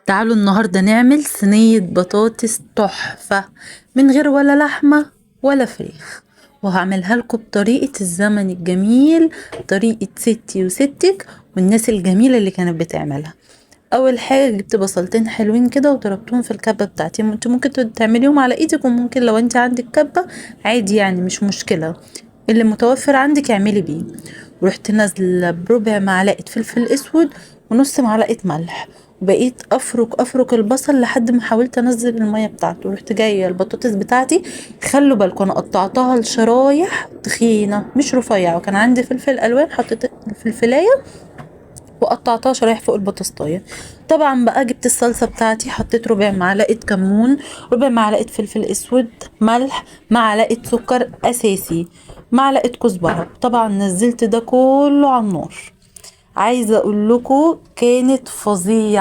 تعالوا النهاردة نعمل صينية بطاطس تحفة من غير ولا لحمة ولا فراخ، وهعملها لكم بطريقة الزمن الجميل، طريقة ستي وستك والناس الجميلة اللي كانت بتعملها. اول حاجة جبت بصلتين حلوين كده وضربتهم في الكبة بتاعتي، انت ممكن تعمليهم على ايدك، وممكن لو انت عندك كبة عادي يعني مش مشكلة، اللي متوفر عندك اعملي بيه. ورحت نازله بربع معلقه فلفل اسود ونص معلقه ملح، وبقيت افرك البصل لحد ما حاولت انزل الميه بتاعته. ورحت جايه البطاطس بتاعتي، خلوا بالكم انا قطعتها لشرايح تخينه مش رفيعه، وكان عندي فلفل الوان حطيت الفلفلايه وقطعتها شرايح فوق البطاطايه. طبعا بقى جبت الصلصه بتاعتي، حطيت ربع معلقه كمون، ربع معلقه فلفل اسود، ملح، معلقه سكر اساسي، معلقه كزبره. طبعا نزلت ده كله على النار. عايزه اقول لكم كانت فظيعه.